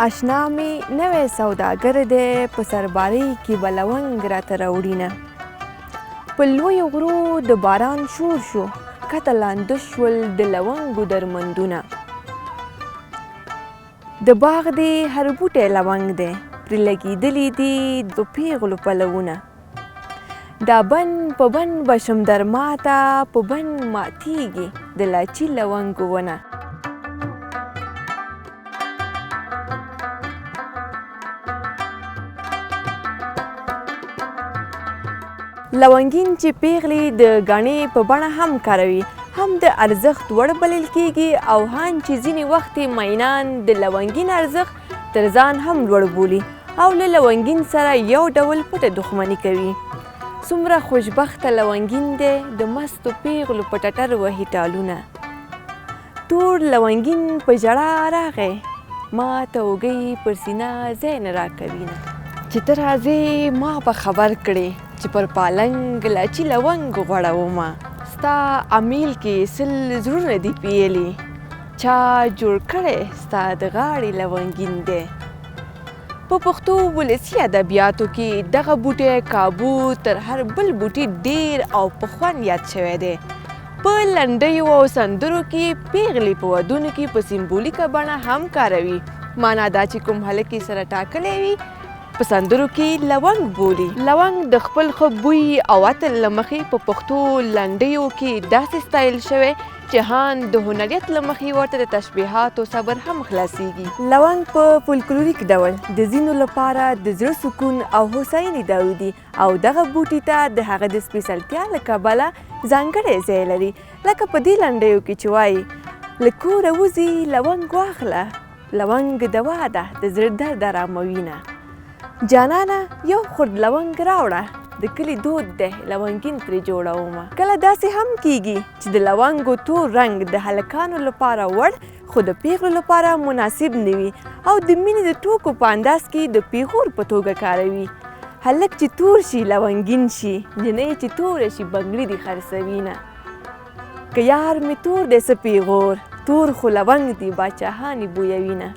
اشنا مې نوی سوداګر دی په سربارۍ کې به لونګ راته راوړینه. په لویو غرو د باران شور شو، کته لانده شول د لونګو درمندونه. د باغ دی هر بوټی لونګ دی، پرې لګېدلي دي د پیغلو پلونه. دا بن په بن بشم در ماته، په بن ماتیږي د لاچي لونګو ونه. لونګین چې پیغلې د ګاڼې په بڼه هم کاروي، هم د ارزښت وړ بلل کیږي او هم چې ځینې وخت مینان د لونګین ارزښت تر ځان هم لوړ بولي او له لونګین سره یو ډول پټه دښمني کوي. څومره خوشبخته لونګین دی د مستو پیغلو په ټټر وهي ټالونه. تور لونګین په ژړا راغی، ما ته اوږۍ پر سینه ځای نه راکوینه. چې ته راځې ما به خبر کړې چې پر پالنګ لاچي لونګ غوړومه. ستا امیل کې سل زړونه دي پیلي، چا جوړ کړی ستا د غاړې لونګین دی. په پښتو ولسي ادبیاتو کې دغه بوټی کابو تر هر بل بوټي ډیر او په خوند یاد شوی دی. په لنډیو او سندرو کې پیغلې په ودونو کې په سمبولیکه بڼه هم کاروي. معنا دا چې کوم هلک یې سره ټاکلی وي په سندرو کې لونګ بولي. لونګ د خپل ښه بوی او عطر له مخې په پښتو لنډیو کې داسې ستایل شوی چې هان د هنریت له مخې ورته د تشبیهاتو صبر هم خلاصیږي. لونګ په فولکلوریک ډول د ځینو لپاره د زړه سکون او هوساینې داوي دي او دغه بوټي ته د هغه د سپیڅلتیا له کبله ځانګړی ځای لري. لکه په دې لنډیو کې چې وایي له کوره وځي لونګ واخله، لونګ دوا ده د زړه درد اراموینه. جانانه یو خورد لونګ راوړه، د کلي دود دی لونګین ترې جوړومه. کله داسې هم کیږي چې د لونګو تور رنګ د هلکانو لپاره وړ خو د پیغلو لپاره مناسب نه وي او د مینې د ټوکو په انداز کې د پیغور په توګه کاروي. هلک چې تور شي لونګین شي، جنۍ چې توره شي بنګړي دې خرڅوینه. که یار مې تور دی څه پیغور، تور خو لونګ دی باچاهانې بویوینه.